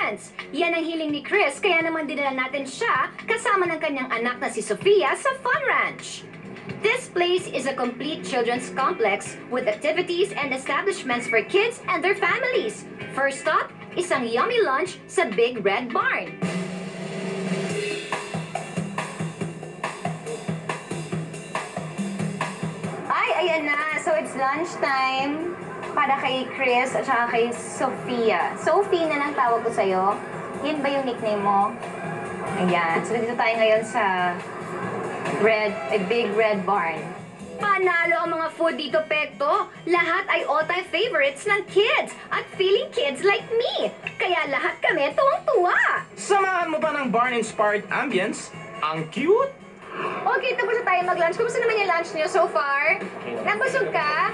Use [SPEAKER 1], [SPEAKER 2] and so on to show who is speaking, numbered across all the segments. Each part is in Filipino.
[SPEAKER 1] experience. Yan ang hiling ni Chris, kaya naman dinala natin siya kasama ng kanyang anak na si Sofia sa Fun Ranch. This place is a complete children's complex with activities and establishments for kids and their families. First stop, isang yummy lunch sa Big Red Barn. Ayan na. So, it's lunchtime para kay Chris at saka kay Sofia. Sophie na lang tawag ko sa'yo. Yan ba yung nickname mo? Ayan. So, dito tayo ngayon sa Big Red Barn. Panalo ang mga food dito, Pekto. Lahat ay all-time favorites ng kids at feeling kids like me. Kaya lahat kami tuwang-tuwa.
[SPEAKER 2] Samahan mo pa ng barn-inspired ambience? Ang cute!
[SPEAKER 1] Okay, tapos na tayo mag-lunch. Kumusta naman yung lunch niyo so far? Nabusog ka?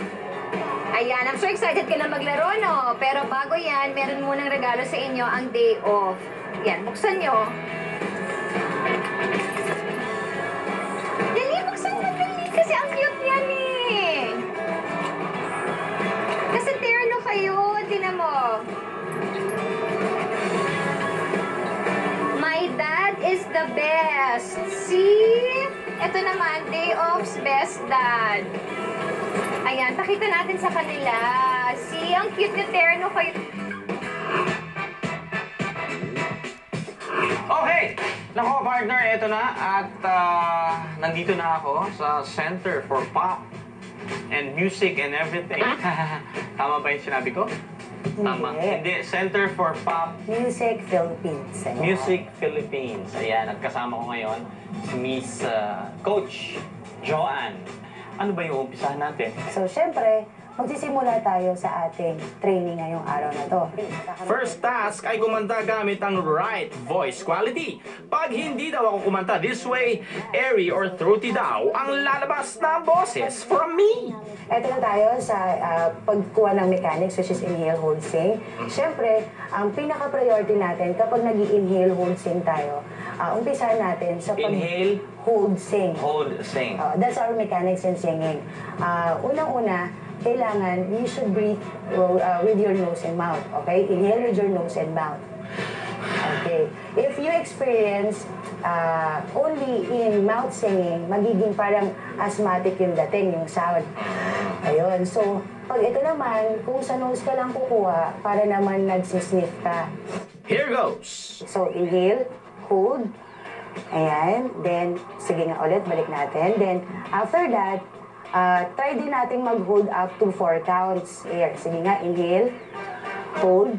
[SPEAKER 1] Ayan, I'm so excited ka na maglaro, no? Pero bago yan, meron munang regalo sa inyo ang day off. Yan, buksan nyo. Dali, buksan mo, dali. Kasi ang cute yan, eh. Kasi terno kayo. Tingnan mo. My dad is the best. See? Ito naman, day off's best dad. Ayan, pakita natin sa kanila. See, ang cute ni terno kayo.
[SPEAKER 2] Okay! Nako, partner, eto na. At nandito na ako sa Center for Pop and Music and Everything. Tama ba yung sinabi ko? Tama. Hindi, Center for Pop
[SPEAKER 3] Music Philippines. Ayan.
[SPEAKER 2] Music Philippines. Ayan, at kasama ko ngayon si Miss Coach Joanne. Ano ba yung umpisahan natin?
[SPEAKER 3] So, syempre, magsisimula tayo sa ating training ngayong araw na to.
[SPEAKER 2] First task ay kumanta gamit ang right voice quality. Pag hindi daw ako kumanta this way, airy or throaty daw ang lalabas na boses from me.
[SPEAKER 3] Ito na tayo sa pagkuha ng mechanics, which is inhale, hold, sing. Syempre, ang pinaka-priority natin kapag nag-inhale, hold, sing tayo, umpisahan natin sa
[SPEAKER 2] Inhale,
[SPEAKER 3] hold, sing.
[SPEAKER 2] hold, sing.
[SPEAKER 3] That's our mechanics in singing. Unang-una, kailangan you should breathe with your nose and mouth, okay? Inhale with your nose and mouth. Okay. If you experience only in mouth singing, magiging parang asthmatic yung dating, yung sound. Ayun. So, pag ito naman, kung sa nose ka lang kukuha, para naman nagsisniff ka.
[SPEAKER 2] Here goes.
[SPEAKER 3] So, inhale, hold. Ayan. Then, sige nga ulit, balik natin. Then, after that, try din natin mag-hold up to 4 counts. Here, sige nga, inhale, hold,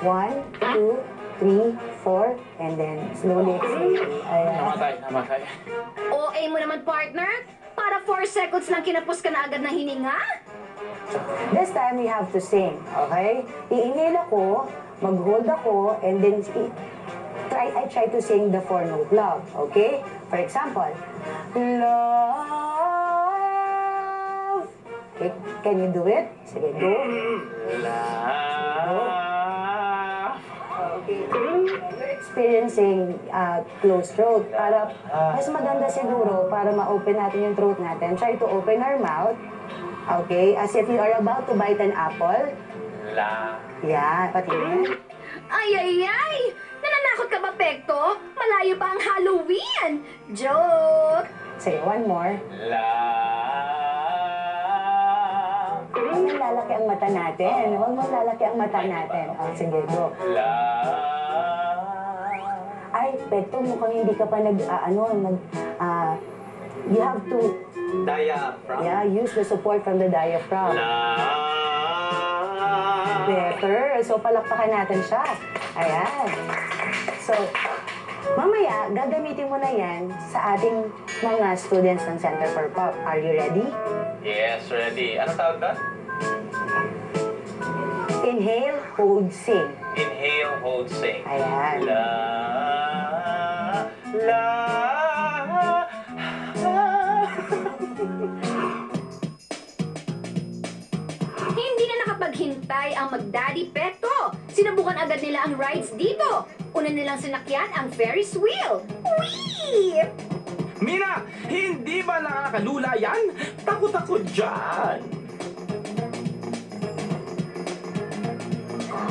[SPEAKER 3] 1, 2, 3, 4, and then slowly exhale. Ayan.
[SPEAKER 2] Namatay.
[SPEAKER 1] OA mo naman, partner. Para 4 seconds lang kinapos ka na agad ng hininga?
[SPEAKER 3] This time, we have to sing, okay? I-inhale ako, mag-hold ako, and then I try to sing the 4-note love, okay? For example, love. Okay, can you do it? Sige, go. Okay. We're experiencing closed throat. Para mas maganda siguro para ma-open natin yung throat natin. Try to open our mouth. Okay, as if you are about to bite an apple. Yeah, pati yan.
[SPEAKER 1] Ay! Nananakot ka ba, Pekto? Malayo pa ang Halloween! Joke!
[SPEAKER 3] Sige, one more. Huwag mong lalaki ang mata natin. Huwag mong lalaki ang mata natin. Oh, sige, go. Ay, Pekto, mukhang hindi ka pa you have to,
[SPEAKER 2] Diaphragm.
[SPEAKER 3] yeah, use the support from the diaphragm. Better. So, palakpakan natin siya. Ayan. So, mamaya, gagamitin mo na yan sa ating mga students ng Center for Pop. Are you ready?
[SPEAKER 2] Yes, ready. Ano tawag doon?
[SPEAKER 3] Inhale, hold, sing.
[SPEAKER 2] Inhale, hold, sing.
[SPEAKER 3] Ayan.
[SPEAKER 1] Hindi na nakapaghintay ang mag-Daddy Pekto. Sinubukan agad nila ang rides dito. Una nilang sinakyan ang Ferris wheel. Whee!
[SPEAKER 2] Mina, hindi ba nakakalula yan? Takot ako dyan.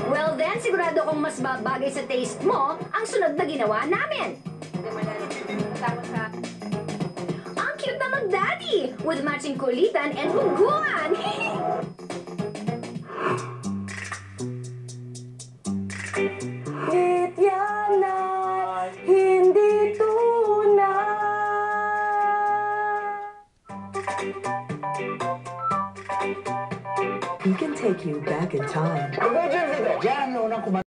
[SPEAKER 1] Well then,
[SPEAKER 4] Kailangan sigurado kung mas babagay sa taste mo ang sunod na ginawa namin. Ang cute na mag-daddy with matching kulitan and hungguan.
[SPEAKER 3] Ngit yan ay hindi tunay.
[SPEAKER 5] We can take you back in time.
[SPEAKER 6] Virgin Video, yan ang unang